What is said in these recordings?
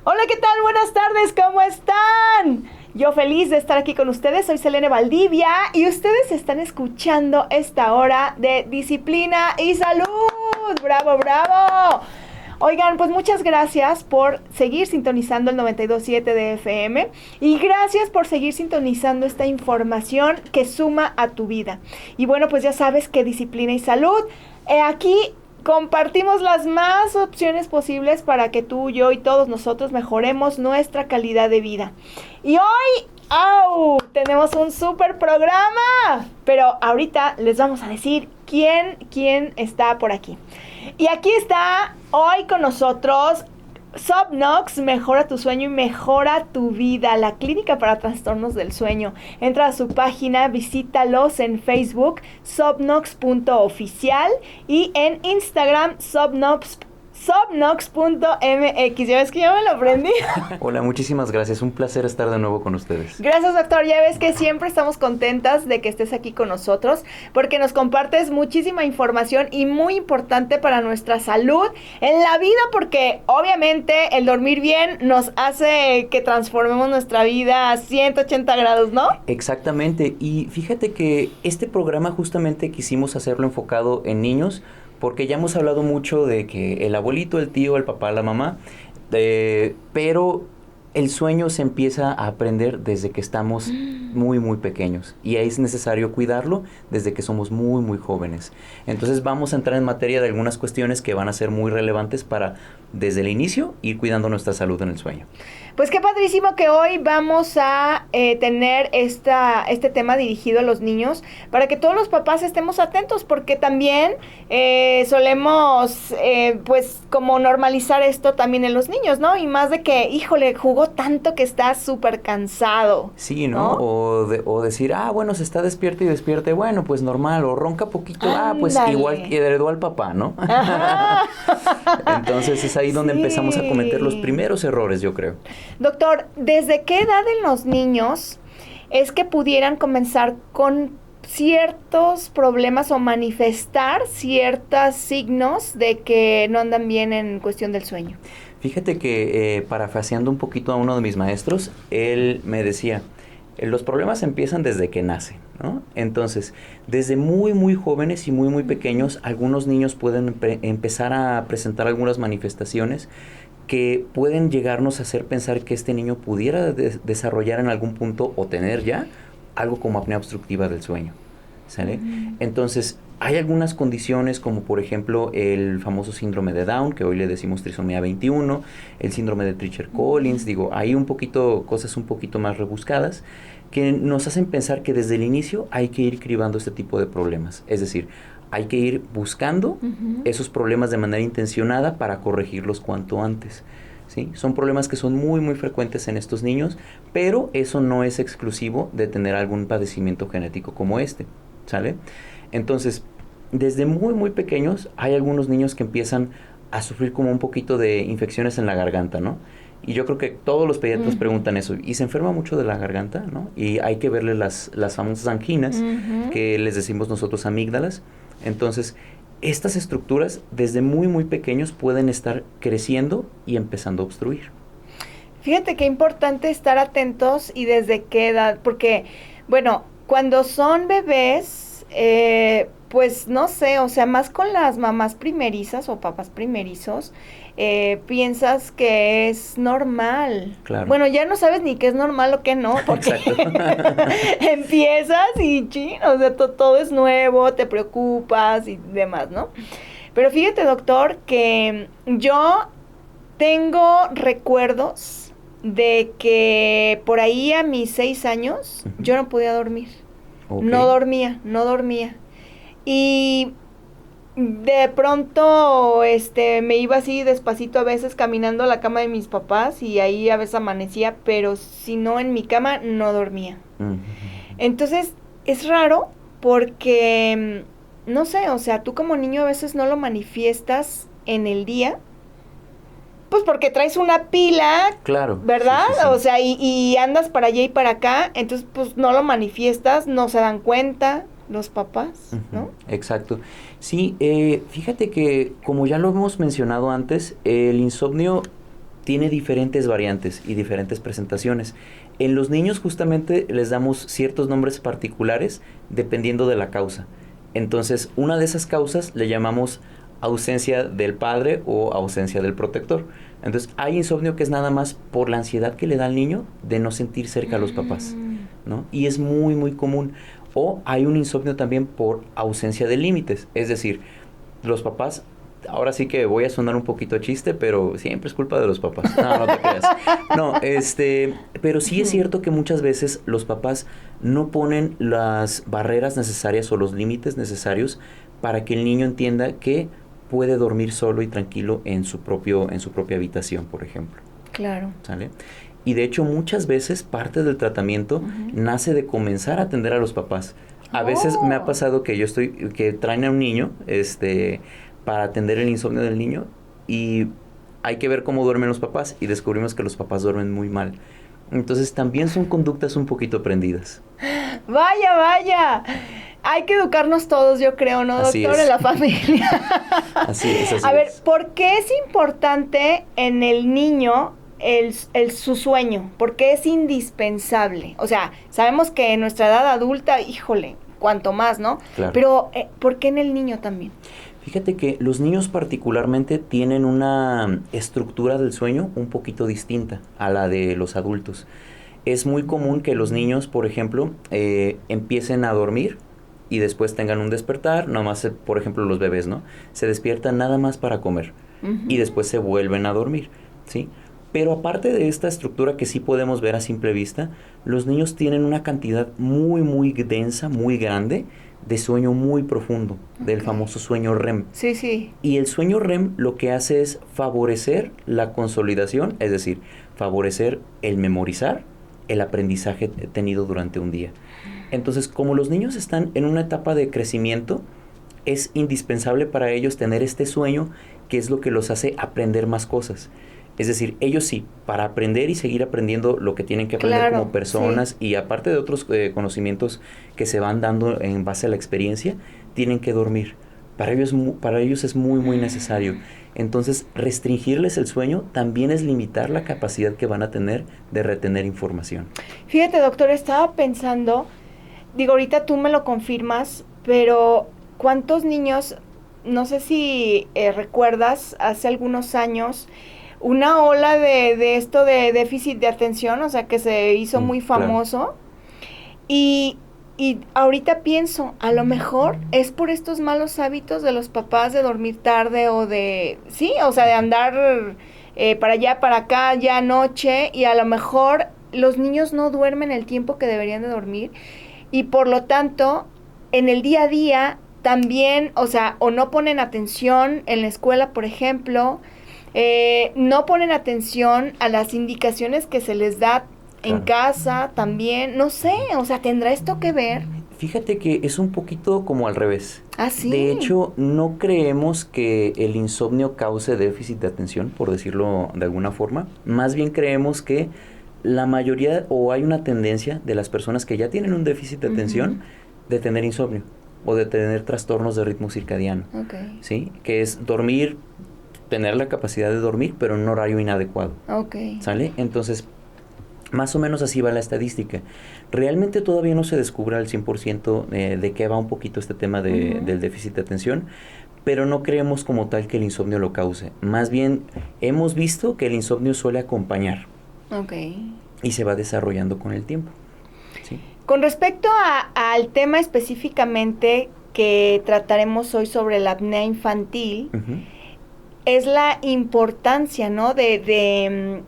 Hola, ¿qué tal? Buenas tardes, ¿cómo están? Yo feliz de estar aquí con ustedes, soy Selene Valdivia y ustedes están escuchando esta hora de Disciplina y Salud. ¡Bravo, bravo! Oigan, pues muchas gracias por seguir sintonizando el 92.7 de FM y gracias por seguir sintonizando esta información que suma a tu vida. Y bueno, pues ya sabes que Disciplina y Salud, aquí compartimos las más opciones posibles para que tú, yo y todos nosotros mejoremos nuestra calidad de vida. Y hoy, ¡au!, tenemos un súper programa, pero ahorita les vamos a decir quién está por aquí. Y aquí está hoy con nosotros Sopnox, mejora tu sueño y mejora tu vida, la clínica para trastornos del sueño. Entra a su página, visítalos en Facebook, sopnox.oficial, y en Instagram, sopnox.mx. Ya ves que ya me lo aprendí. Hola, muchísimas gracias. Un placer estar de nuevo con ustedes. Gracias, doctor. Ya ves que siempre estamos contentas de que estés aquí con nosotros porque nos compartes muchísima información y muy importante para nuestra salud en la vida, porque obviamente el dormir bien nos hace que transformemos nuestra vida a 180 grados, ¿no? Exactamente. Y fíjate que este programa justamente quisimos hacerlo enfocado en niños, porque ya hemos hablado mucho de que el abuelito, el tío, el papá, la mamá, pero el sueño se empieza a aprender desde que estamos muy pequeños, y ahí es necesario cuidarlo desde que somos muy jóvenes. Entonces vamos a entrar en materia de algunas cuestiones que van a ser muy relevantes para, desde el inicio, ir cuidando nuestra salud en el sueño. Pues qué padrísimo que hoy vamos a tener este tema dirigido a los niños para que todos los papás estemos atentos, porque también solemos pues como normalizar esto también en los niños, ¿no? Y más de que, híjole, jugó tanto que está súper cansado. Sí, ¿no? O decir, bueno, se está despierto y despierte, bueno, pues normal, o ronca poquito, pues igual que heredó al papá, ¿no? Entonces es ahí donde empezamos a cometer los primeros errores, yo creo. Doctor, ¿desde qué edad en los niños es que pudieran comenzar con ciertos problemas o manifestar ciertos signos de que no andan bien en cuestión del sueño? Fíjate que, parafraseando un poquito a uno de mis maestros, él me decía, los problemas empiezan desde que nace, ¿no? Entonces, desde muy jóvenes y muy pequeños, algunos niños pueden empezar a presentar algunas manifestaciones que pueden llegarnos a hacer pensar que este niño pudiera desarrollar en algún punto o tener ya algo como apnea obstructiva del sueño, ¿sale? Entonces, hay algunas condiciones como por ejemplo el famoso síndrome de Down, que hoy le decimos trisomía 21, el síndrome de Treacher-Collins, hay cosas un poquito más rebuscadas que nos hacen pensar que desde el inicio hay que ir cribando este tipo de problemas, es decir, hay que ir buscando esos problemas de manera intencionada para corregirlos cuanto antes, ¿sí? Son problemas que son muy frecuentes en estos niños, pero eso no es exclusivo de tener algún padecimiento genético como este, ¿sale? Entonces, desde muy pequeños hay algunos niños que empiezan a sufrir como un poquito de infecciones en la garganta, ¿no? Y yo creo que todos los pediatras preguntan eso. ¿Y se enferma mucho de la garganta, no? Y hay que verle las famosas anginas, que les decimos nosotros amígdalas. Entonces, estas estructuras desde muy pequeños pueden estar creciendo y empezando a obstruir. Fíjate qué importante estar atentos y desde qué edad, porque, bueno, cuando son bebés, pues no sé, o sea, más con las mamás primerizas o papás primerizos, piensas que es normal. Claro. Bueno, ya no sabes ni qué es normal o qué no, porque empiezas y o sea, todo es nuevo, te preocupas y demás, ¿no? Pero fíjate, doctor, que yo tengo recuerdos de que por ahí a mis 6 años yo no podía dormir. Okay. No dormía. Y de pronto me iba así despacito a veces caminando a la cama de mis papás y ahí a veces amanecía, pero si no en mi cama no dormía. Entonces es raro porque, no sé, o sea, tú como niño a veces no lo manifiestas en el día, pues porque traes una pila, claro, ¿verdad? Sí. O sea, y andas para allá y para acá, entonces pues no lo manifiestas, no se dan cuenta los papás, ¿no? Exacto. Sí, fíjate que como ya lo hemos mencionado antes, el insomnio tiene diferentes variantes y diferentes presentaciones. En los niños justamente les damos ciertos nombres particulares dependiendo de la causa. Entonces, una de esas causas le llamamos ausencia del padre o ausencia del protector. Entonces, hay insomnio que es nada más por la ansiedad que le da al niño de no sentir cerca a los papás, ¿no? Y es muy, muy común. O hay un insomnio también por ausencia de límites. Es decir, los papás, ahora sí que voy a sonar un poquito a chiste, pero siempre es culpa de los papás. No, no te creas. No, pero sí es cierto que muchas veces los papás no ponen las barreras necesarias o los límites necesarios para que el niño entienda que puede dormir solo y tranquilo en su propia habitación, por ejemplo. Claro. ¿Sale? Y de hecho muchas veces parte del tratamiento nace de comenzar a atender a los papás. A veces me ha pasado que traen a un niño, para atender el insomnio del niño, y hay que ver cómo duermen los papás y descubrimos que los papás duermen muy mal. Entonces también son conductas un poquito aprendidas. Vaya, vaya. Hay que educarnos todos, yo creo, ¿no, Así doctor? es. En la familia. Así es. A ver, ¿por qué es importante en el niño su sueño? ¿Por qué es indispensable? O sea, sabemos que en nuestra edad adulta, híjole, cuanto más, ¿no? Claro. Pero, ¿por qué en el niño también? Fíjate que los niños particularmente tienen una estructura del sueño un poquito distinta a la de los adultos. Es muy común que los niños, por ejemplo, empiecen a dormir y después tengan un despertar, nomás, por ejemplo, los bebés, ¿no? Se despiertan nada más para comer y después se vuelven a dormir, ¿sí? Pero aparte de esta estructura que sí podemos ver a simple vista, los niños tienen una cantidad muy, muy densa, muy grande de sueño muy profundo, del famoso sueño REM. Sí, sí. Y el sueño REM lo que hace es favorecer la consolidación, es decir, favorecer el memorizar, el aprendizaje tenido durante un día. Entonces, como los niños están en una etapa de crecimiento, es indispensable para ellos tener este sueño, que es lo que los hace aprender más cosas. Es decir, ellos sí, para aprender y seguir aprendiendo lo que tienen que aprender como personas, y aparte de otros conocimientos que se van dando en base a la experiencia, tienen que dormir. Para ellos es muy, muy necesario. Entonces, restringirles el sueño también es limitar la capacidad que van a tener de retener información. Fíjate, doctor, estaba pensando, digo, ahorita tú me lo confirmas, pero ¿cuántos niños, no sé si recuerdas, hace algunos años, una ola de esto de déficit de atención, o sea, que se hizo muy famoso? Claro. Y ahorita pienso, a lo mejor es por estos malos hábitos de los papás de dormir tarde o de, sí, o sea, de andar para allá, para acá, ya anoche, y a lo mejor los niños no duermen el tiempo que deberían de dormir, y por lo tanto, en el día a día también, o sea, o no ponen atención en la escuela, por ejemplo, no ponen atención a las indicaciones que se les da en casa también, no sé, o sea, ¿tendrá esto que ver? Fíjate que es un poquito como al revés. ¿Ah, sí? De hecho, no creemos que el insomnio cause déficit de atención, por decirlo de alguna forma. Más bien creemos que la mayoría, o hay una tendencia de las personas que ya tienen un déficit de atención, de tener insomnio o de tener trastornos de ritmo circadiano. Okay. ¿Sí? Que es dormir, tener la capacidad de dormir, pero en un horario inadecuado. Okay. ¿Sale? Entonces, más o menos así va la estadística. Realmente todavía no se descubre al 100% de qué va un poquito este tema del déficit de atención, pero no creemos como tal que el insomnio lo cause. Más bien, hemos visto que el insomnio suele acompañar. Okay. Y se va desarrollando con el tiempo. ¿Sí? Con respecto al tema específicamente que trataremos hoy sobre la apnea infantil, es la importancia, ¿no? Del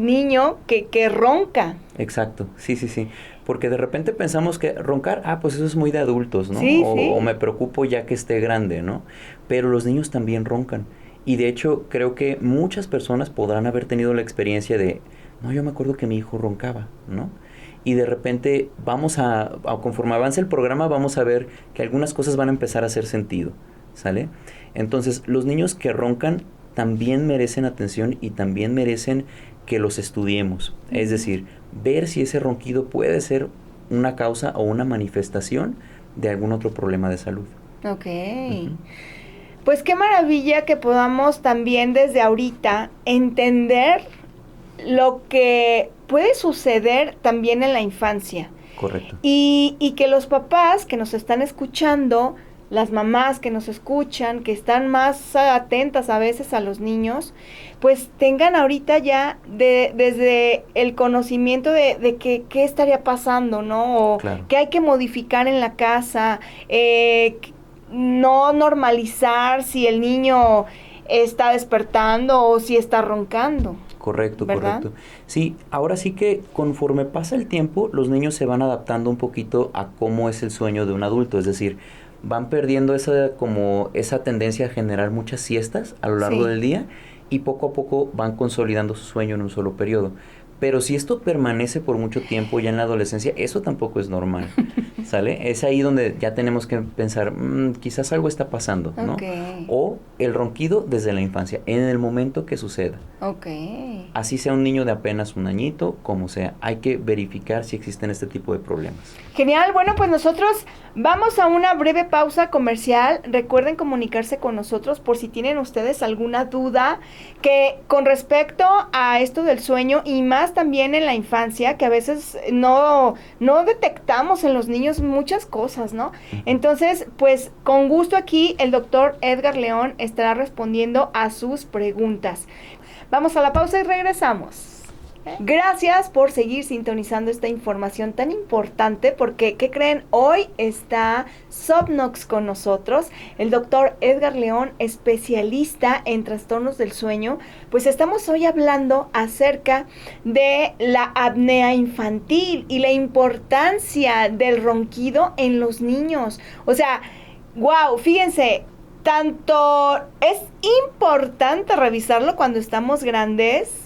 niño que ronca. Exacto, sí. Porque de repente pensamos que roncar, pues eso es muy de adultos, ¿no? Sí. O me preocupo ya que esté grande, ¿no? Pero los niños también roncan. Y de hecho, creo que muchas personas podrán haber tenido la experiencia de, no, yo me acuerdo que mi hijo roncaba, ¿no? Y de repente conforme avance el programa, vamos a ver que algunas cosas van a empezar a hacer sentido, ¿sale? Entonces, los niños que roncan también merecen atención y también merecen que los estudiemos. Es decir, ver si ese ronquido puede ser una causa o una manifestación de algún otro problema de salud. Ok. Pues qué maravilla que podamos también desde ahorita entender lo que puede suceder también en la infancia. Correcto. Y que los papás que nos están escuchando, las mamás que nos escuchan, que están más atentas a veces a los niños, pues tengan ahorita ya desde el conocimiento de que qué estaría pasando, ¿no? O claro. qué hay que modificar en la casa, no normalizar si el niño está despertando o si está roncando. Correcto, ¿verdad? correcto. Sí, ahora sí que conforme pasa el tiempo, los niños se van adaptando un poquito a cómo es el sueño de un adulto, es decir, van perdiendo esa tendencia a generar muchas siestas a lo largo del día y poco a poco van consolidando su sueño en un solo periodo. Pero si esto permanece por mucho tiempo ya en la adolescencia, eso tampoco es normal, ¿sale? Es ahí donde ya tenemos que pensar, quizás algo está pasando, ¿no? Okay. O el ronquido desde la infancia, en el momento que suceda. Okay. Así sea un niño de apenas un añito, como sea, hay que verificar si existen este tipo de problemas. Genial, bueno, pues nosotros vamos a una breve pausa comercial. Recuerden comunicarse con nosotros por si tienen ustedes alguna duda que con respecto a esto del sueño y más también en la infancia, que a veces no detectamos en los niños muchas cosas, ¿no? Entonces, pues con gusto aquí el doctor Edgar León estará respondiendo a sus preguntas. Vamos a la pausa y regresamos. Gracias por seguir sintonizando esta información tan importante porque, ¿qué creen? Hoy está Sopnox con nosotros, el doctor Edgar León, especialista en trastornos del sueño. Pues estamos hoy hablando acerca de la apnea infantil y la importancia del ronquido en los niños. O sea, wow, fíjense, tanto es importante revisarlo cuando estamos grandes,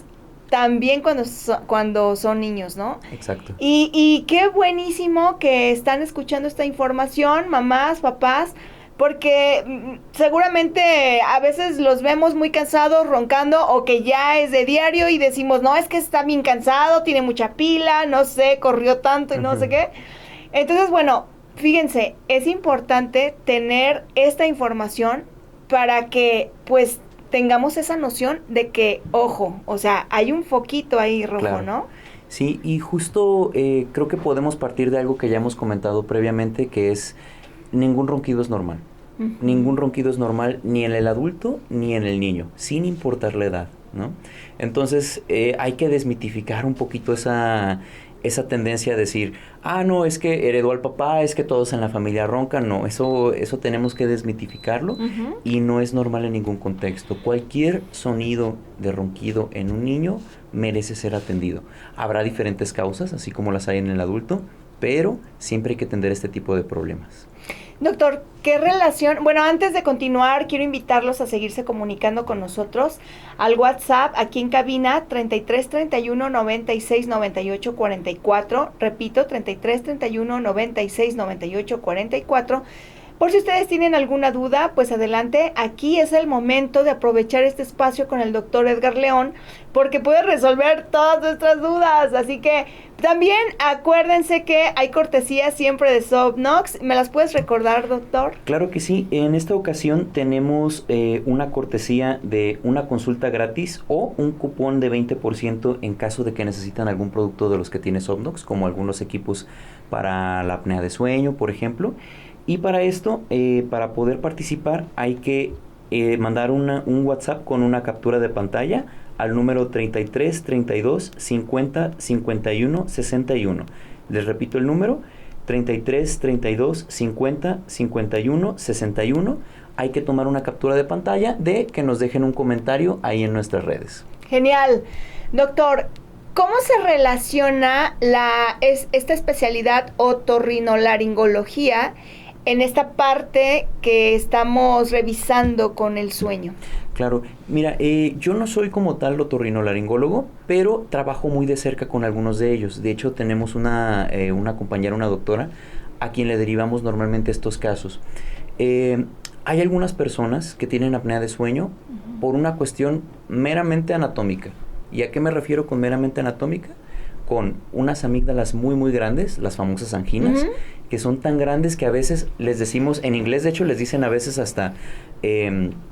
también cuando son niños, ¿no? Exacto. Y qué buenísimo que están escuchando esta información, mamás, papás, porque seguramente a veces los vemos muy cansados, roncando, o que ya es de diario y decimos, no, es que está bien cansado, tiene mucha pila, no sé, corrió tanto y no sé qué. Entonces, bueno, fíjense, es importante tener esta información para que, pues, tengamos esa noción de que, ojo, o sea, hay un foquito ahí rojo, claro, ¿no? Sí, y justo creo que podemos partir de algo que ya hemos comentado previamente, que es ningún ronquido es normal. Ningún ronquido es normal ni en el adulto ni en el niño, sin importar la edad, ¿no? Entonces hay que desmitificar un poquito esa tendencia a decir, no, es que heredó al papá, es que todos en la familia roncan. No, eso tenemos que desmitificarlo y no es normal en ningún contexto. Cualquier sonido de ronquido en un niño merece ser atendido. Habrá diferentes causas, así como las hay en el adulto, pero siempre hay que atender este tipo de problemas. Doctor, ¿qué relación? Bueno, antes de continuar, quiero invitarlos a seguirse comunicando con nosotros al WhatsApp, aquí en cabina, 33 31 96 98 44. Repito, 33 31 96 98 44. Por si ustedes tienen alguna duda, pues adelante, aquí es el momento de aprovechar este espacio con el doctor Edgar León, porque puede resolver todas nuestras dudas. Así que también acuérdense que hay cortesía siempre de Sopnox. ¿Me las puedes recordar, doctor? Claro que sí. En esta ocasión tenemos una cortesía de una consulta gratis o un cupón de 20% en caso de que necesitan algún producto de los que tiene Sopnox, como algunos equipos para la apnea de sueño, por ejemplo. Y para esto, para poder participar, hay que mandar un WhatsApp con una captura de pantalla al número 33 32 50 51 61. Les repito el número, 33 32 50 51 61. Hay que tomar una captura de pantalla de que nos dejen un comentario ahí en nuestras redes. Genial. Doctor, ¿cómo se relaciona esta especialidad otorrinolaringología en esta parte que estamos revisando con el sueño? Claro, mira, yo no soy como tal otorrinolaringólogo, pero trabajo muy de cerca con algunos de ellos. De hecho, tenemos una compañera, una doctora, a quien le derivamos normalmente estos casos. Hay algunas personas que tienen apnea de sueño por una cuestión meramente anatómica. ¿Y a qué me refiero con meramente anatómica? Con unas amígdalas muy muy grandes, las famosas anginas, que son tan grandes que a veces les decimos, en inglés de hecho les dicen a veces hasta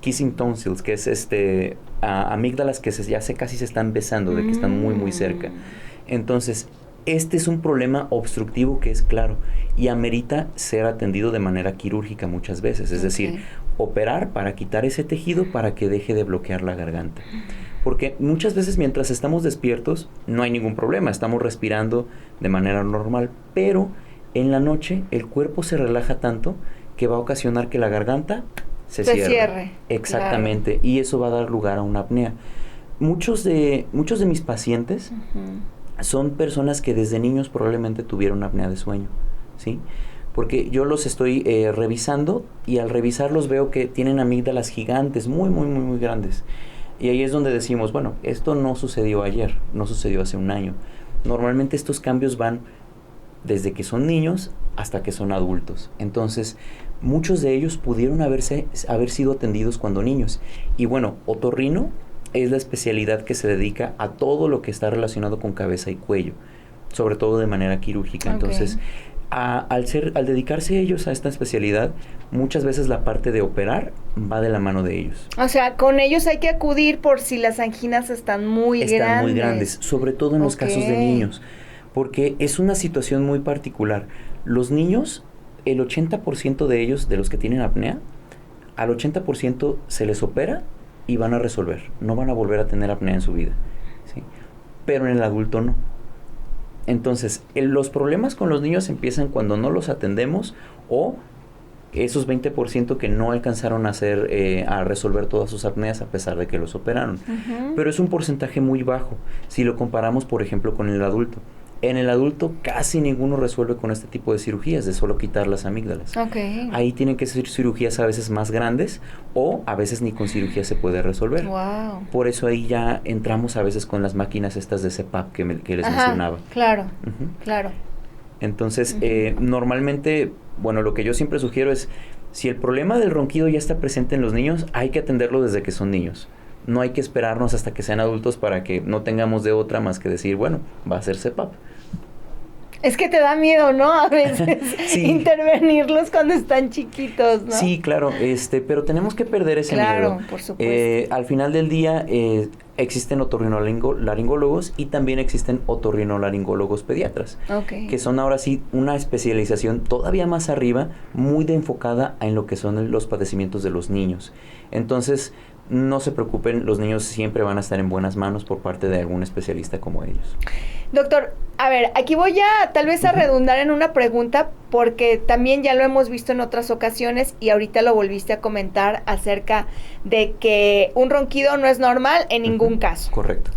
kissing tonsils, que es amígdalas que casi se están besando, de que están muy muy cerca. Entonces, este es un problema obstructivo que es claro y amerita ser atendido de manera quirúrgica muchas veces, es decir, operar para quitar ese tejido para que deje de bloquear la garganta. Porque muchas veces mientras estamos despiertos no hay ningún problema, estamos respirando de manera normal, pero en la noche el cuerpo se relaja tanto que va a ocasionar que la garganta se cierre. Exactamente, claro. Y eso va a dar lugar a una apnea. Muchos de mis pacientes son personas que desde niños probablemente tuvieron apnea de sueño, ¿sí? Porque yo los estoy revisando y al revisarlos veo que tienen amígdalas gigantes, muy, muy, muy, muy grandes. Y ahí es donde decimos, bueno, esto no sucedió ayer, no sucedió hace un año. Normalmente estos cambios van desde que son niños hasta que son adultos. Entonces, muchos de ellos pudieron haber sido atendidos cuando niños. Y bueno, otorrino es la especialidad que se dedica a todo lo que está relacionado con cabeza y cuello, sobre todo de manera quirúrgica. Entonces, al dedicarse ellos a esta especialidad, muchas veces la parte de operar va de la mano de ellos. O sea, con ellos hay que acudir por si las anginas están muy grandes. Están muy grandes, sobre todo en los casos de niños, porque es una situación muy particular. Los niños, el 80% de ellos, de los que tienen apnea, al 80% se les opera y van a resolver. No van a volver a tener apnea en su vida, ¿sí? Pero en el adulto no. Entonces, los problemas con los niños empiezan cuando no los atendemos o esos 20% que no alcanzaron a resolver todas sus apneas a pesar de que los operaron. Pero es un porcentaje muy bajo si lo comparamos, por ejemplo, con el adulto. En el adulto casi ninguno resuelve con este tipo de cirugías, de solo quitar las amígdalas. Ahí tienen que ser cirugías a veces más grandes o a veces ni con cirugía se puede resolver. Por eso ahí ya entramos a veces con las máquinas estas de CPAP que les mencionaba. Claro. Entonces, normalmente, bueno, lo que yo siempre sugiero es, si el problema del ronquido ya está presente en los niños, hay que atenderlo desde que son niños. No hay que esperarnos hasta que sean adultos para que no tengamos de otra más que decir, bueno, va a ser CPAP. Es que te da miedo, ¿no? A veces intervenirlos cuando están chiquitos, ¿no? Sí, claro, pero tenemos que perder ese miedo. Claro, por supuesto. Al final del día existen otorrinolaringólogos y también existen otorrinolaringólogos pediatras, que son ahora sí una especialización todavía más arriba, muy enfocada en lo que son los padecimientos de los niños. Entonces, no se preocupen, los niños siempre van a estar en buenas manos por parte de algún especialista como ellos. Doctor, a ver, aquí voy tal vez a redundar en una pregunta, porque también ya lo hemos visto en otras ocasiones y ahorita lo volviste a comentar acerca de que un ronquido no es normal en ningún caso. Correcto.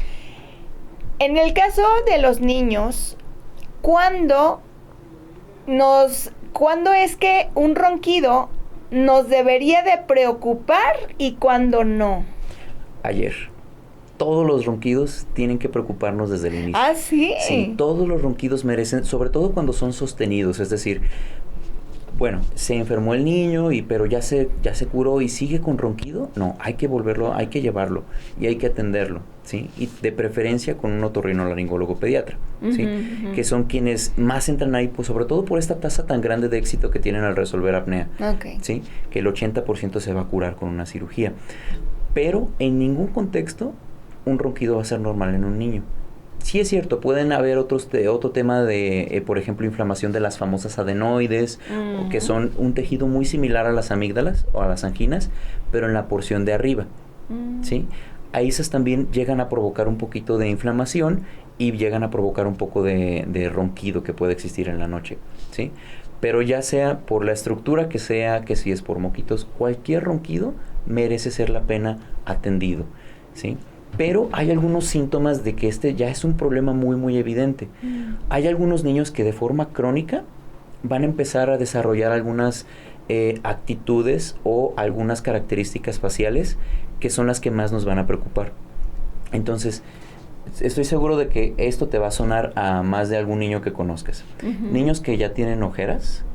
En el caso de los niños, ¿cuándo es que un ronquido nos debería de preocupar y cuándo no? Ayer. Todos los ronquidos tienen que preocuparnos desde el inicio. ¿Ah, sí? Sí, todos los ronquidos merecen, sobre todo cuando son sostenidos, es decir, bueno, se enfermó el niño pero ya se curó y sigue con ronquido. No, hay que llevarlo y hay que atenderlo, ¿sí? Y de preferencia con un otorrinolaringólogo pediatra, ¿sí? Que son quienes más entran ahí, pues sobre todo por esta tasa tan grande de éxito que tienen al resolver apnea, ¿sí? Que el 80% se va a curar con una cirugía. Pero en ningún contexto un ronquido va a ser normal en un niño. Sí es cierto, pueden haber otro tema de, por ejemplo, inflamación de las famosas adenoides, que son un tejido muy similar a las amígdalas o a las anginas, pero en la porción de arriba, ¿sí? Ahí esas también llegan a provocar un poquito de inflamación y llegan a provocar un poco de ronquido que puede existir en la noche, ¿sí? Pero ya sea por la estructura que sea, que si es por moquitos, cualquier ronquido merece ser la pena atendido, ¿sí? Pero hay algunos síntomas de que ya es un problema muy, muy evidente. Hay algunos niños que de forma crónica van a empezar a desarrollar algunas actitudes o algunas características faciales que son las que más nos van a preocupar. Entonces, estoy seguro de que esto te va a sonar a más de algún niño que conozcas. Niños que ya tienen ojeras,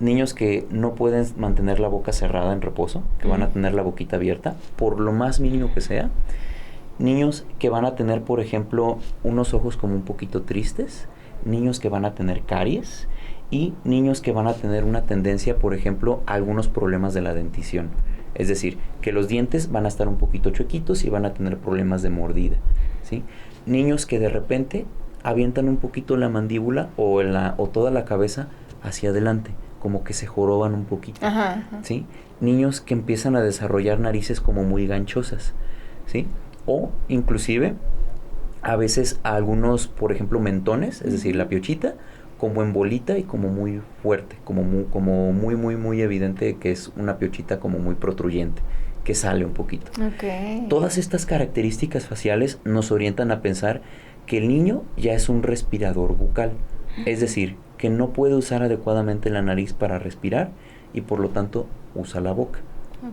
niños que no pueden mantener la boca cerrada en reposo, que van a tener la boquita abierta, por lo más mínimo que sea. Niños que van a tener, por ejemplo, unos ojos como un poquito tristes, niños que van a tener caries y niños que van a tener una tendencia, por ejemplo, a algunos problemas de la dentición. Es decir, que los dientes van a estar un poquito chuequitos y van a tener problemas de mordida, ¿sí? Niños que de repente avientan un poquito la mandíbula o toda la cabeza hacia adelante, como que se joroban un poquito, Ajá. ¿sí? Niños que empiezan a desarrollar narices como muy ganchosas, ¿sí? O inclusive a veces algunos, por ejemplo, mentones, es decir, la piochita, como en bolita y como muy fuerte, como muy evidente que es una piochita como muy protruyente, que sale un poquito. Okay. Todas estas características faciales nos orientan a pensar que el niño ya es un respirador bucal, es decir, que no puede usar adecuadamente la nariz para respirar y por lo tanto usa la boca.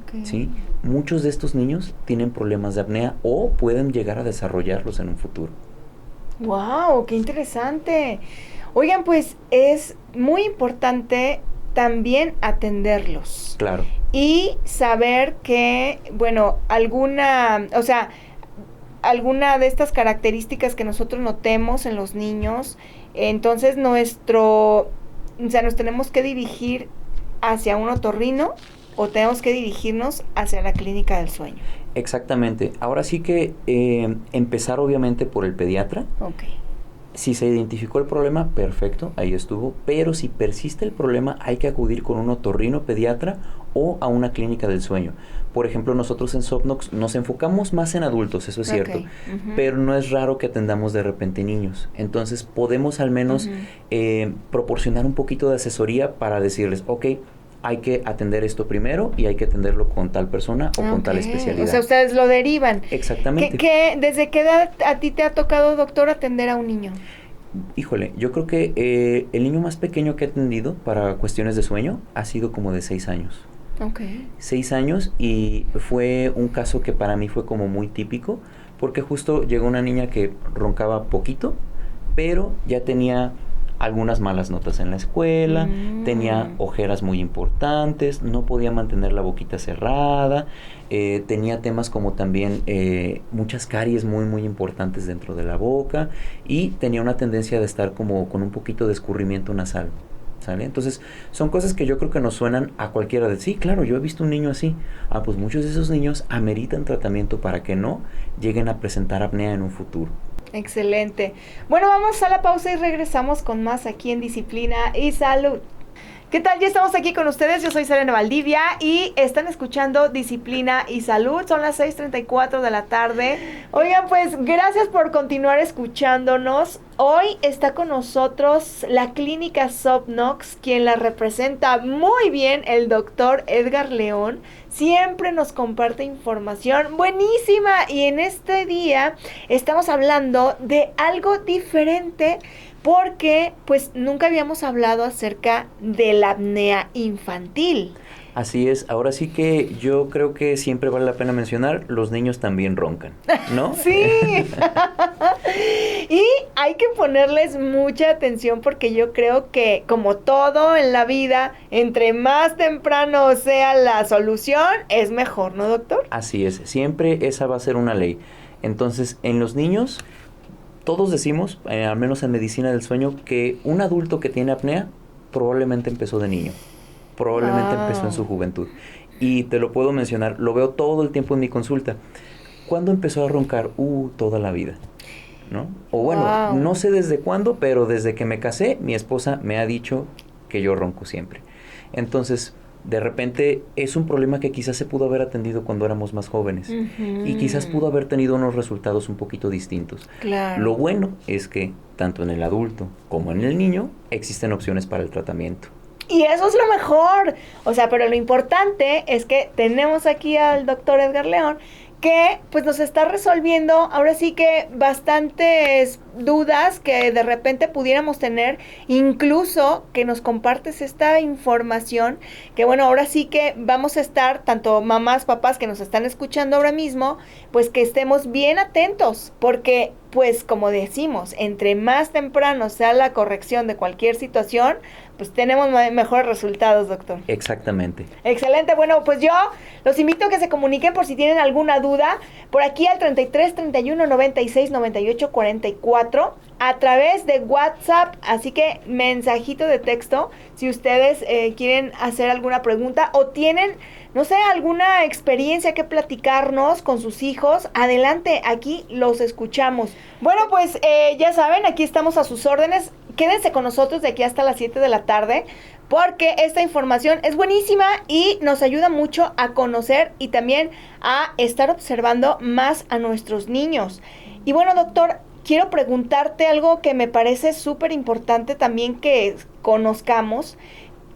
Okay. ¿Sí? Muchos de estos niños tienen problemas de apnea o pueden llegar a desarrollarlos en un futuro. ¡Wow! ¡Qué interesante! Oigan, pues es muy importante también atenderlos. Claro. Y saber que, bueno, alguna de estas características que nosotros notemos en los niños, entonces nos tenemos que dirigir hacia un otorrino o tenemos que dirigirnos hacia la clínica del sueño. Exactamente. Ahora sí que empezar obviamente por el pediatra. Okay. Si se identificó el problema, perfecto, ahí estuvo. Pero si persiste el problema, hay que acudir con un otorrino pediatra o a una clínica del sueño. Por ejemplo, nosotros en Sopnox nos enfocamos más en adultos, eso es cierto. Uh-huh. Pero no es raro que atendamos de repente niños. Entonces, podemos al menos proporcionar un poquito de asesoría para decirles, ok, hay que atender esto primero y hay que atenderlo con tal persona o con tal especialidad. O sea, ustedes lo derivan. Exactamente. ¿Desde qué edad a ti te ha tocado, doctor, atender a un niño? Híjole, yo creo que el niño más pequeño que he atendido para cuestiones de sueño ha sido como de 6 años. Okay. 6 años y fue un caso que para mí fue como muy típico porque justo llegó una niña que roncaba poquito, pero ya tenía algunas malas notas en la escuela, tenía ojeras muy importantes, no podía mantener la boquita cerrada, tenía temas como también muchas caries muy importantes dentro de la boca y tenía una tendencia de estar como con un poquito de escurrimiento nasal, ¿sale? Entonces, son cosas que yo creo que nos suenan a cualquiera de, sí, claro, yo he visto un niño así. Pues muchos de esos niños ameritan tratamiento para que no lleguen a presentar apnea en un futuro. Excelente. Bueno, vamos a la pausa y regresamos con más aquí en Disciplina y Salud. ¿Qué tal? Ya estamos aquí con ustedes. Yo soy Selene Valdivia y están escuchando Disciplina y Salud. Son las 6:34 de la tarde. Oigan, pues gracias por continuar escuchándonos. Hoy está con nosotros la clínica Sopnox, quien la representa muy bien el doctor Edgar León. Siempre nos comparte información buenísima y en este día estamos hablando de algo diferente porque pues nunca habíamos hablado acerca de la apnea infantil. Así es, ahora sí que yo creo que siempre vale la pena mencionar, los niños también roncan, ¿no? Sí. Y hay que ponerles mucha atención porque yo creo que como todo en la vida, entre más temprano sea la solución, es mejor, ¿no, doctor? Así es, siempre esa va a ser una ley. Entonces, en los niños, todos decimos, al menos en medicina del sueño, que un adulto que tiene apnea probablemente empezó de niño. Probablemente empezó en su juventud. Y te lo puedo mencionar, lo veo todo el tiempo en mi consulta. ¿Cuándo empezó a roncar? Toda la vida, ¿no? O bueno, no sé desde cuándo, pero desde que me casé, mi esposa me ha dicho que yo ronco siempre. Entonces, de repente, es un problema que quizás se pudo haber atendido cuando éramos más jóvenes. Y quizás pudo haber tenido unos resultados un poquito distintos. Claro. Lo bueno es que, tanto en el adulto como en el niño, existen opciones para el tratamiento. Y eso es lo mejor. O sea, pero lo importante es que tenemos aquí al doctor Edgar León que pues nos está resolviendo ahora sí que bastantes dudas que de repente pudiéramos tener, incluso que nos compartes esta información, que bueno, ahora sí que vamos a estar, tanto mamás, papás que nos están escuchando ahora mismo, pues que estemos bien atentos, porque pues como decimos, entre más temprano sea la corrección de cualquier situación, pues tenemos mejores resultados, doctor. Exactamente. Excelente, bueno, pues yo los invito a que se comuniquen por si tienen alguna duda, por aquí al 33 31 96 98 44, a través de WhatsApp, así que mensajito de texto, si ustedes quieren hacer alguna pregunta o tienen, no sé, alguna experiencia que platicarnos con sus hijos, adelante, aquí los escuchamos. Bueno, pues ya saben, aquí estamos a sus órdenes. Quédense con nosotros de aquí hasta las 7 de la tarde, porque esta información es buenísima y nos ayuda mucho a conocer y también a estar observando más a nuestros niños. Y bueno, doctor, quiero preguntarte algo que me parece súper importante también que conozcamos.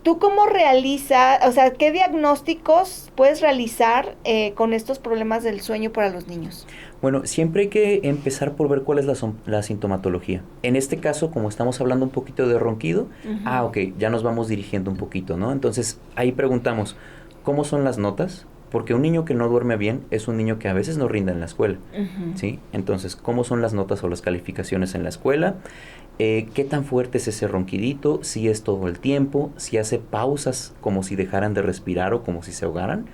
¿Tú cómo realizas, o sea, qué diagnósticos puedes realizar con estos problemas del sueño para los niños? Bueno, siempre hay que empezar por ver cuál es la sintomatología. En este caso, como estamos hablando un poquito de ronquido, ok, ya nos vamos dirigiendo un poquito, ¿no? Entonces, ahí preguntamos, ¿cómo son las notas? Porque un niño que no duerme bien es un niño que a veces no rinde en la escuela, ¿sí? Entonces, ¿cómo son las notas o las calificaciones en la escuela? ¿Qué tan fuerte es ese ronquidito? Si es todo el tiempo, si hace pausas como si dejaran de respirar o como si se ahogaran.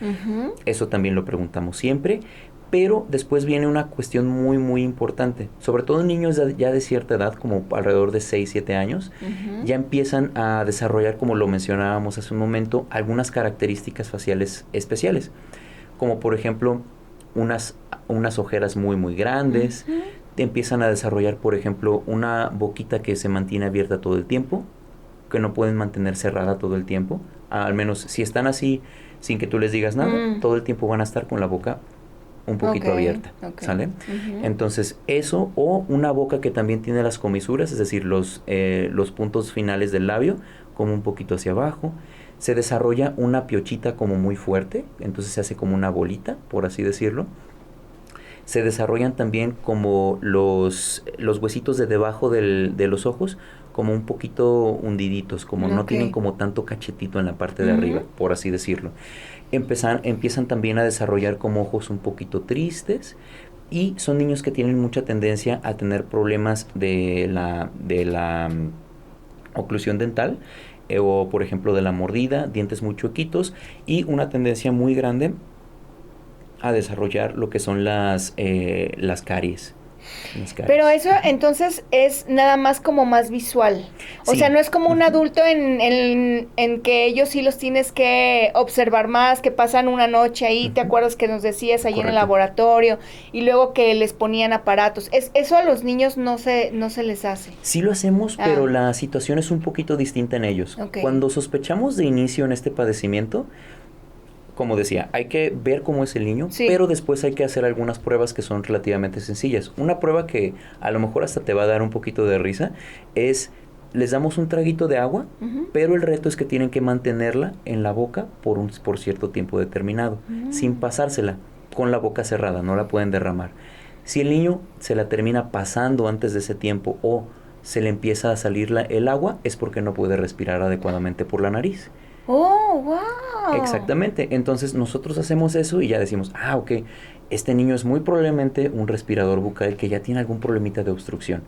Eso también lo preguntamos siempre. Pero después viene una cuestión muy, muy importante. Sobre todo en niños ya de cierta edad, como alrededor de 6, 7 años, ya empiezan a desarrollar, como lo mencionábamos hace un momento, algunas características faciales especiales. Como por ejemplo, unas ojeras muy, muy grandes. Empiezan a desarrollar, por ejemplo, una boquita que se mantiene abierta todo el tiempo, que no pueden mantener cerrada todo el tiempo. Al menos si están así, sin que tú les digas nada, todo el tiempo van a estar con la boca un poquito abierta, ¿sale? Entonces, eso, o una boca que también tiene las comisuras, es decir, los puntos finales del labio, como un poquito hacia abajo. Se desarrolla una piochita como muy fuerte, entonces se hace como una bolita, por así decirlo. Se desarrollan también como los huesitos de debajo de los ojos, como un poquito hundiditos, como no tienen como tanto cachetito en la parte de arriba, por así decirlo. Empiezan también a desarrollar como ojos un poquito tristes, y son niños que tienen mucha tendencia a tener problemas de la oclusión dental, o por ejemplo de la mordida, dientes muy chuequitos, y una tendencia muy grande a desarrollar lo que son las caries. Pero eso entonces es nada más como más visual. O sea, no es como un adulto en que ellos sí los tienes que observar más, que pasan una noche ahí, ¿te acuerdas que nos decías ahí en el laboratorio? Y luego que les ponían aparatos. Eso a los niños no se les hace. Sí lo hacemos, pero la situación es un poquito distinta en ellos. Cuando sospechamos de inicio en este padecimiento, como decía, hay que ver cómo es el niño, pero después hay que hacer algunas pruebas que son relativamente sencillas. Una prueba que a lo mejor hasta te va a dar un poquito de risa es, les damos un traguito de agua, pero el reto es que tienen que mantenerla en la boca por cierto tiempo determinado, sin pasársela, con la boca cerrada, no la pueden derramar. Si el niño se la termina pasando antes de ese tiempo o se le empieza a salir el agua, es porque no puede respirar adecuadamente por la nariz. ¡Oh, wow! Exactamente. Entonces nosotros hacemos eso y ya decimos, ok, este niño es muy probablemente un respirador bucal que ya tiene algún problemita de obstrucción.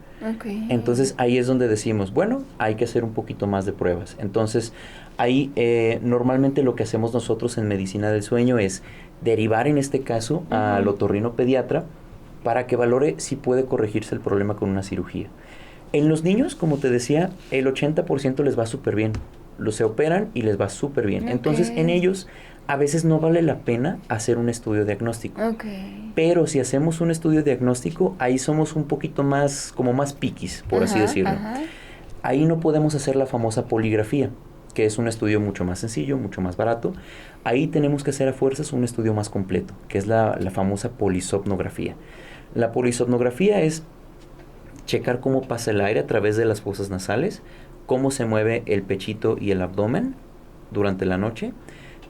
Entonces ahí es donde decimos, bueno, hay que hacer un poquito más de pruebas. Entonces ahí normalmente lo que hacemos nosotros en medicina del sueño es derivar en este caso al otorrinopediatra para que valore si puede corregirse el problema con una cirugía. En los niños, como te decía, el 80% les va súper bien. Se operan y les va súper bien. Entonces, en ellos, a veces no vale la pena hacer un estudio diagnóstico. Pero si hacemos un estudio diagnóstico, ahí somos un poquito más, como más piquis, por así decirlo. Ahí no podemos hacer la famosa poligrafía, que es un estudio mucho más sencillo, mucho más barato. Ahí tenemos que hacer a fuerzas un estudio más completo, que es la famosa polisomnografía. La polisomnografía es checar cómo pasa el aire a través de las fosas nasales, cómo se mueve el pechito y el abdomen durante la noche,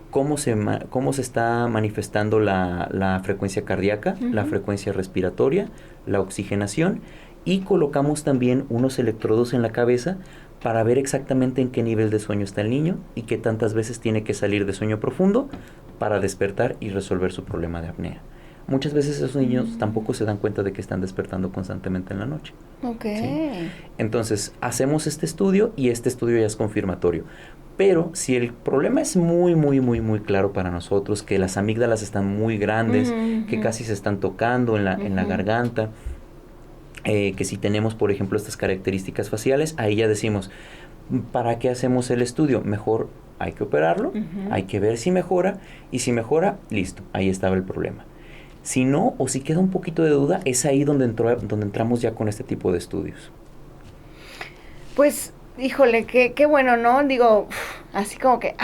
cómo se está manifestando la frecuencia cardíaca, la frecuencia respiratoria, la oxigenación, y colocamos también unos electrodos en la cabeza para ver exactamente en qué nivel de sueño está el niño y qué tantas veces tiene que salir de sueño profundo para despertar y resolver su problema de apnea. muchas veces esos niños tampoco se dan cuenta de que están despertando constantemente en la noche. Ok. ¿Sí? Entonces, hacemos este estudio y este estudio ya es confirmatorio. Pero si el problema es muy, muy, muy, muy claro para nosotros, que las amígdalas están muy grandes, que casi se están tocando en la garganta, que si tenemos, por ejemplo, estas características faciales, ahí ya decimos, ¿para qué hacemos el estudio? Mejor hay que operarlo, hay que ver si mejora, y si mejora, listo, ahí estaba el problema. Si no, o si queda un poquito de duda, es ahí donde entramos ya con este tipo de estudios. Pues, híjole, qué bueno, ¿no? Digo, así como que,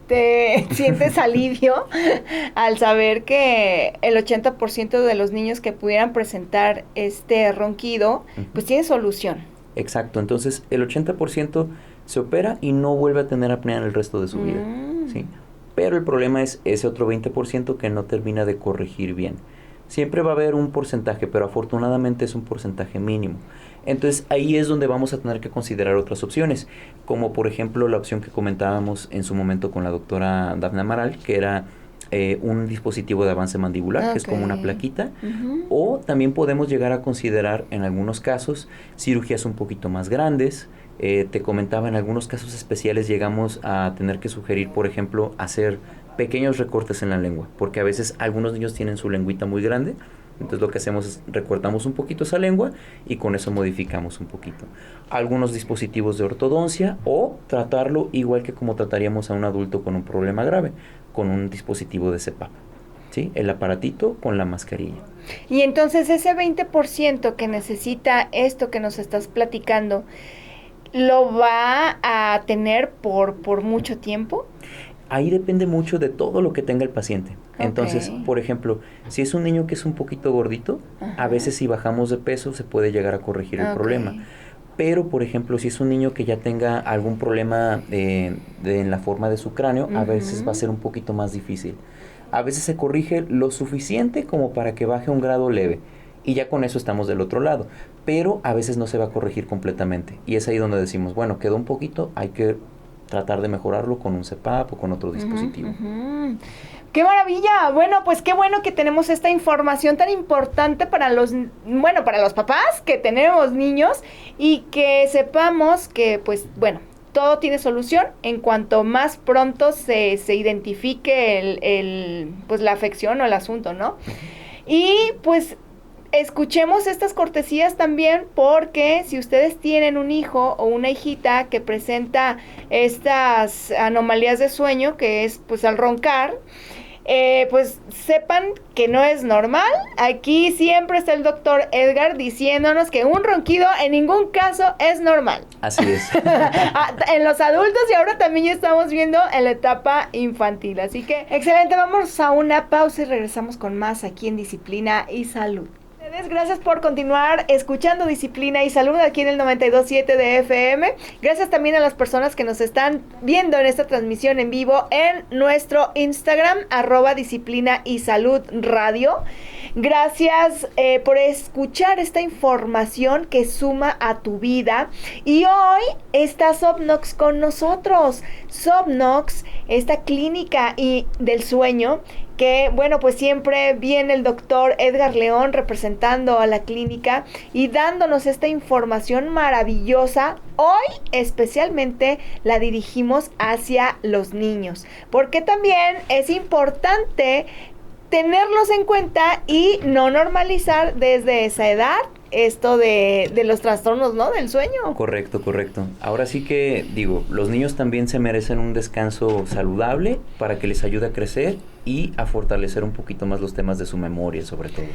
te sientes alivio al saber que el 80% de los niños que pudieran presentar este ronquido, pues tiene solución. Exacto, entonces el 80% se opera y no vuelve a tener apnea en el resto de su vida, ¿sí? Pero el problema es ese otro 20% que no termina de corregir bien. Siempre va a haber un porcentaje, pero afortunadamente es un porcentaje mínimo. Entonces ahí es donde vamos a tener que considerar otras opciones, como por ejemplo la opción que comentábamos en su momento con la doctora Dafne Amaral, que era un dispositivo de avance mandibular, que es como una plaquita, o también podemos llegar a considerar en algunos casos cirugías un poquito más grandes. Te comentaba, en algunos casos especiales llegamos a tener que sugerir, por ejemplo, hacer pequeños recortes en la lengua, porque a veces algunos niños tienen su lengüita muy grande. Entonces lo que hacemos es recortamos un poquito esa lengua y con eso modificamos un poquito. Algunos dispositivos de ortodoncia, o tratarlo igual que como trataríamos a un adulto con un problema grave, con un dispositivo de CPAP, ¿sí? El aparatito con la mascarilla. Y entonces ese 20% que necesita esto que nos estás platicando, ¿lo va a tener por mucho tiempo? Ahí depende mucho de todo lo que tenga el paciente. Entonces, por ejemplo, si es un niño que es un poquito gordito, a veces si bajamos de peso se puede llegar a corregir el problema. Pero, por ejemplo, si es un niño que ya tenga algún problema en la forma de su cráneo, a veces va a ser un poquito más difícil. A veces se corrige lo suficiente como para que baje un grado leve, y ya con eso estamos del otro lado. Pero a veces no se va a corregir completamente. Y es ahí donde decimos, bueno, quedó un poquito, hay que tratar de mejorarlo con un CPAP o con otro dispositivo. ¡Qué maravilla! Bueno, pues qué bueno que tenemos esta información tan importante para los papás que tenemos niños, y que sepamos que, pues, bueno, todo tiene solución en cuanto más pronto se identifique pues la afección o el asunto, ¿no? Y pues escuchemos estas cortesías también, porque si ustedes tienen un hijo o una hijita que presenta estas anomalías de sueño, que es pues al roncar, pues sepan que no es normal. Aquí siempre está el doctor Edgar diciéndonos que un ronquido en ningún caso es normal. Así es. En los adultos, y ahora también ya estamos viendo en la etapa infantil. Así que excelente, vamos a una pausa y regresamos con más aquí en Disciplina y Salud. Gracias por continuar escuchando Disciplina y Salud aquí en el 92.7 de FM. Gracias también a las personas que nos están viendo en esta transmisión en vivo en nuestro Instagram, @Disciplina y Salud Radio. Gracias por escuchar esta información que suma a tu vida. Y hoy está Sopnox con nosotros. Sopnox, esta clínica del sueño, que bueno, pues siempre viene el doctor Edgar León representando a la clínica y dándonos esta información maravillosa. Hoy especialmente la dirigimos hacia los niños, porque también es importante tenerlos en cuenta y no normalizar desde esa edad esto de los trastornos, ¿no?, del sueño. Correcto. Ahora sí que, digo, los niños también se merecen un descanso saludable para que les ayude a crecer y a fortalecer un poquito más los temas de su memoria, sobre todo.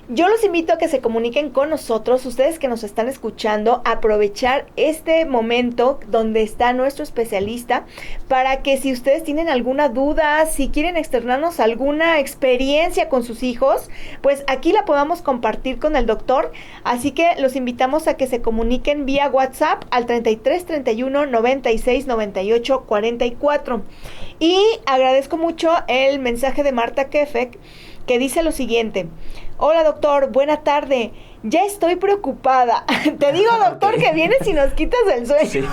Yo los invito a que se comuniquen con nosotros, ustedes que nos están escuchando, aprovechar este momento donde está nuestro especialista, para que si ustedes tienen alguna duda, si quieren externarnos alguna experiencia con sus hijos, pues aquí la podamos compartir con el doctor. Así que los invitamos a que se comuniquen vía WhatsApp al 33 31 96 98 44. Y agradezco mucho el mensaje de Marta Kefek, que dice lo siguiente: hola doctor, buena tarde, ya estoy preocupada. Te digo, doctor, que vienes y nos quitas el sueño. Sí.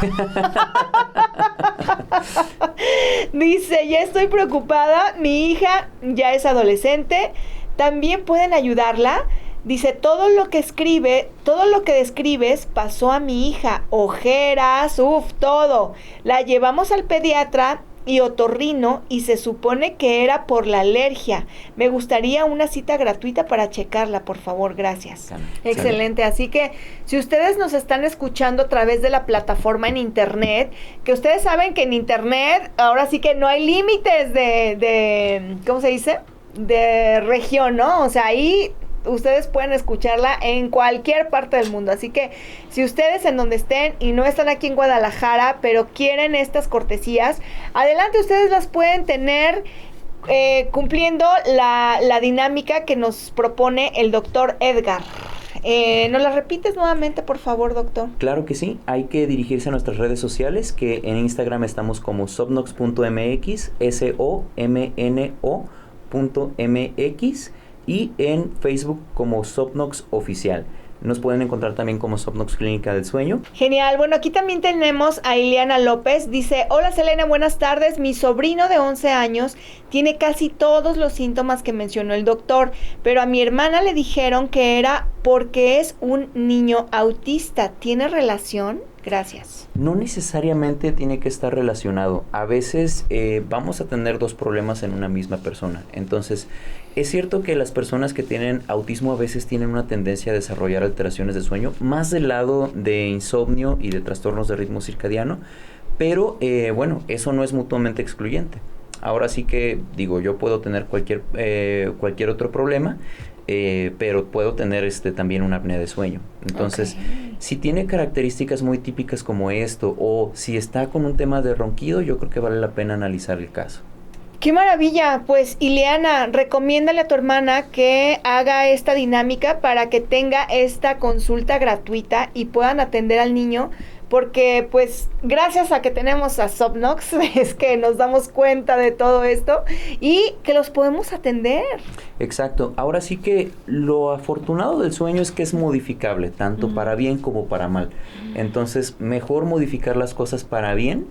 Dice, ya estoy preocupada, mi hija ya es adolescente, también pueden ayudarla. Dice, todo lo que describes pasó a mi hija, ojeras, todo. La llevamos al pediatra y otorrino y se supone que era por la alergia. Me gustaría una cita gratuita para checarla, por favor, gracias. Excelente, así que si ustedes nos están escuchando a través de la plataforma en internet, que ustedes saben que en internet ahora sí que no hay límites de ¿cómo se dice? De región, ¿no? O sea, ahí ustedes pueden escucharla en cualquier parte del mundo, así que si ustedes en donde estén y no están aquí en Guadalajara, pero quieren estas cortesías, adelante, ustedes las pueden tener cumpliendo la dinámica que nos propone el doctor Edgar. ¿Nos la repites nuevamente, por favor, doctor? Claro que sí, hay que dirigirse a nuestras redes sociales, que en Instagram estamos como Somnox.mx, SOMNO.mx, y en Facebook como Somnox Oficial. Nos pueden encontrar también como Somnox Clínica del Sueño. Genial. Bueno, aquí también tenemos a Ileana López. Dice, hola Selene, buenas tardes. Mi sobrino de 11 años tiene casi todos los síntomas que mencionó el doctor, pero a mi hermana le dijeron que era porque es un niño autista. ¿Tiene relación? Gracias. No necesariamente tiene que estar relacionado. A veces vamos a tener dos problemas en una misma persona. Entonces, es cierto que las personas que tienen autismo a veces tienen una tendencia a desarrollar alteraciones de sueño, más del lado de insomnio y de trastornos de ritmo circadiano, pero bueno, eso no es mutuamente excluyente. Ahora sí que, digo, yo puedo tener cualquier otro problema, pero puedo tener también una apnea de sueño. Entonces, si tiene características muy típicas como esto, o si está con un tema de ronquido, yo creo que vale la pena analizar el caso. ¡Qué maravilla! Pues, Ileana, recomiéndale a tu hermana que haga esta dinámica para que tenga esta consulta gratuita y puedan atender al niño, porque pues gracias a que tenemos a Somnox es que nos damos cuenta de todo esto y que los podemos atender. Exacto. Ahora sí que lo afortunado del sueño es que es modificable, tanto para bien como para mal. Entonces, mejor modificar las cosas para bien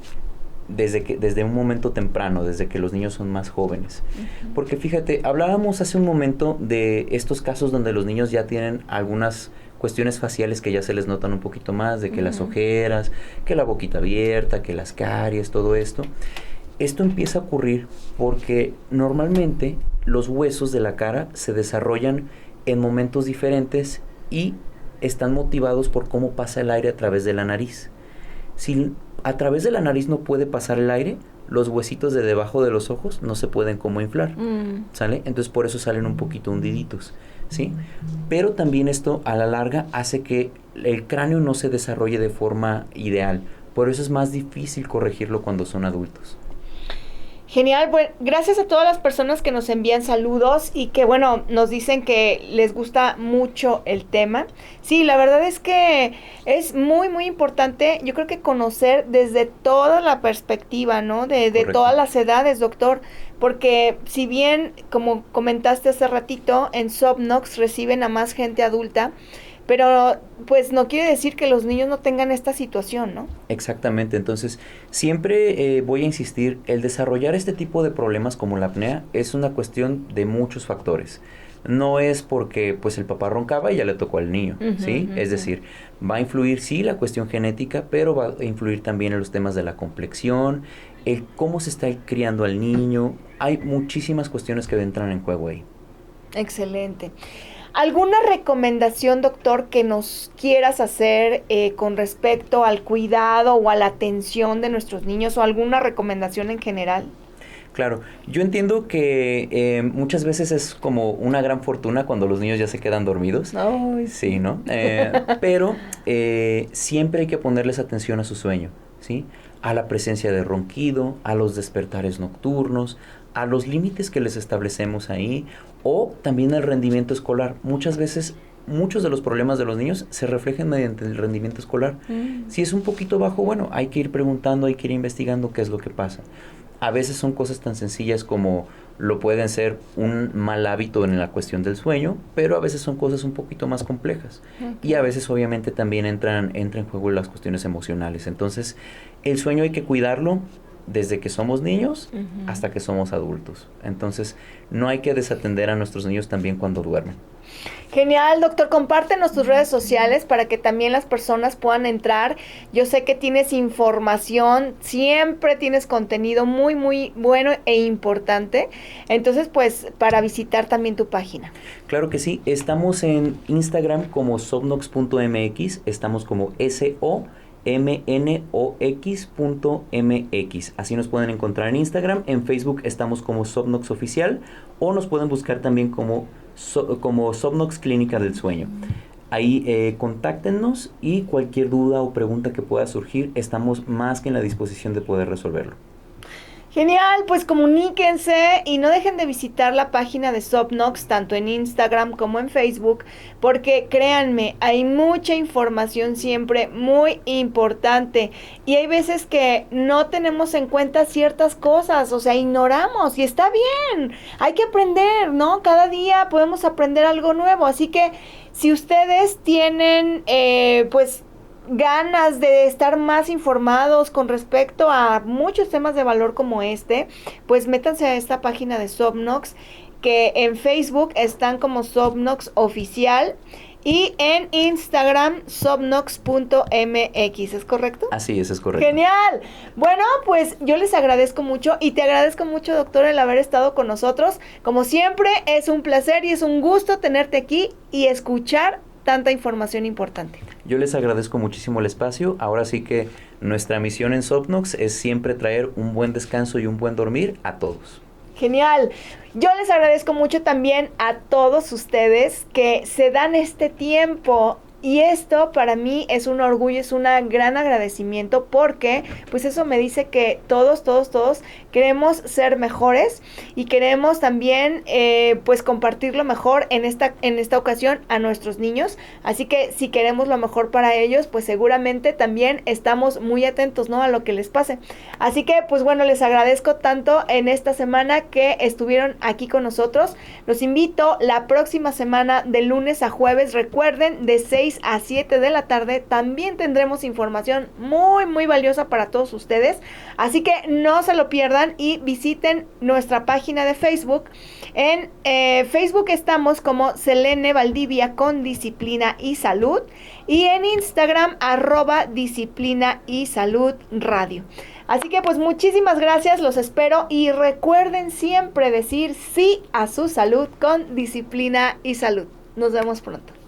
desde un momento temprano, desde que los niños son más jóvenes. Porque fíjate, hablábamos hace un momento de estos casos donde los niños ya tienen algunas cuestiones faciales que ya se les notan un poquito más, de que las ojeras, que la boquita abierta, que las caries, todo esto. Esto empieza a ocurrir porque normalmente los huesos de la cara se desarrollan en momentos diferentes y están motivados por cómo pasa el aire a través de la nariz. Si a través de la nariz no puede pasar el aire, los huesitos de debajo de los ojos no se pueden como inflar, ¿sale? Entonces por eso salen un poquito hundiditos, ¿sí? Pero también esto a la larga hace que el cráneo no se desarrolle de forma ideal. Por eso es más difícil corregirlo cuando son adultos. Genial, bueno, gracias a todas las personas que nos envían saludos y que, bueno, nos dicen que les gusta mucho el tema. Sí, la verdad es que es muy, muy importante, yo creo que conocer desde toda la perspectiva, ¿no? De todas las edades, doctor, porque si bien, como comentaste hace ratito, en Somnox reciben a más gente adulta, pero pues no quiere decir que los niños no tengan esta situación, ¿no? Exactamente, entonces siempre voy a insistir, el desarrollar este tipo de problemas como la apnea es una cuestión de muchos factores. No es porque pues el papá roncaba y ya le tocó al niño, ¿sí? Es decir, va a influir sí la cuestión genética, pero va a influir también en los temas de la complexión, el cómo se está criando al niño. Hay muchísimas cuestiones que entran en juego ahí. Excelente. ¿Alguna recomendación, doctor, que nos quieras hacer con respecto al cuidado o a la atención de nuestros niños o alguna recomendación en general? Claro, yo entiendo que muchas veces es como una gran fortuna cuando los niños ya se quedan dormidos. Ay, sí, ¿no? Pero siempre hay que ponerles atención a su sueño, ¿sí? A la presencia de ronquido, a los despertares nocturnos, a los límites que les establecemos ahí, o también el rendimiento escolar. Muchas veces, muchos de los problemas de los niños se reflejan mediante el rendimiento escolar. Si es un poquito bajo, bueno, hay que ir preguntando, hay que ir investigando qué es lo que pasa. A veces son cosas tan sencillas como lo pueden ser un mal hábito en la cuestión del sueño, pero a veces son cosas un poquito más complejas. Y a veces obviamente también entra en juego las cuestiones emocionales. Entonces, el sueño hay que cuidarlo desde que somos niños Ujú. hasta que somos adultos. Entonces, no hay que desatender a nuestros niños también cuando duermen. Genial, doctor. Compártenos tus redes sociales para que también las personas puedan entrar. Yo sé que tienes información, siempre tienes contenido muy, muy bueno e importante. Entonces, pues, para visitar también tu página. Claro que sí, estamos en Instagram como Sobnox.mx, estamos como SOMNOX.mx, así nos pueden encontrar en Instagram. En Facebook estamos como Sobnox Oficial, o nos pueden buscar también como Sobnox Clínica del Sueño. Ahí contáctenos, y cualquier duda o pregunta que pueda surgir, estamos más que en la disposición de poder resolverlo. Genial, pues comuníquense y no dejen de visitar la página de Sobnox, tanto en Instagram como en Facebook, porque créanme, hay mucha información siempre muy importante, y hay veces que no tenemos en cuenta ciertas cosas, o sea, ignoramos, y está bien, hay que aprender, ¿no? Cada día podemos aprender algo nuevo, así que si ustedes tienen, pues, ganas de estar más informados con respecto a muchos temas de valor como este, pues métanse a esta página de Sobnox, que en Facebook están como Sobnox Oficial, y en Instagram sobnox.mx, ¿es correcto? Así es correcto. Genial. Bueno, pues yo les agradezco mucho, y te agradezco mucho, doctor, el haber estado con nosotros. Como siempre, es un placer y es un gusto tenerte aquí y escuchar tanta información importante. Yo les agradezco muchísimo el espacio. Ahora sí que nuestra misión en Sobnox es siempre traer un buen descanso y un buen dormir a todos. Genial. Yo les agradezco mucho también a todos ustedes que se dan este tiempo, y esto para mí es un orgullo, es un gran agradecimiento, porque pues eso me dice que todos queremos ser mejores, y queremos también pues compartir lo mejor en esta ocasión a nuestros niños. Así que si queremos lo mejor para ellos, pues seguramente también estamos muy atentos, ¿no?, a lo que les pase. Así que pues bueno, les agradezco tanto en esta semana que estuvieron aquí con nosotros. Los invito la próxima semana de lunes a jueves. Recuerden, de 6 a 7 de la tarde también tendremos información muy muy valiosa para todos ustedes, así que no se lo pierdan y visiten nuestra página de Facebook. En Facebook estamos como Selene Valdivia con Disciplina y Salud, y en Instagram @Disciplina y Salud Radio. Así que pues muchísimas gracias, los espero, y recuerden siempre decir sí a su salud con disciplina y salud. Nos vemos pronto.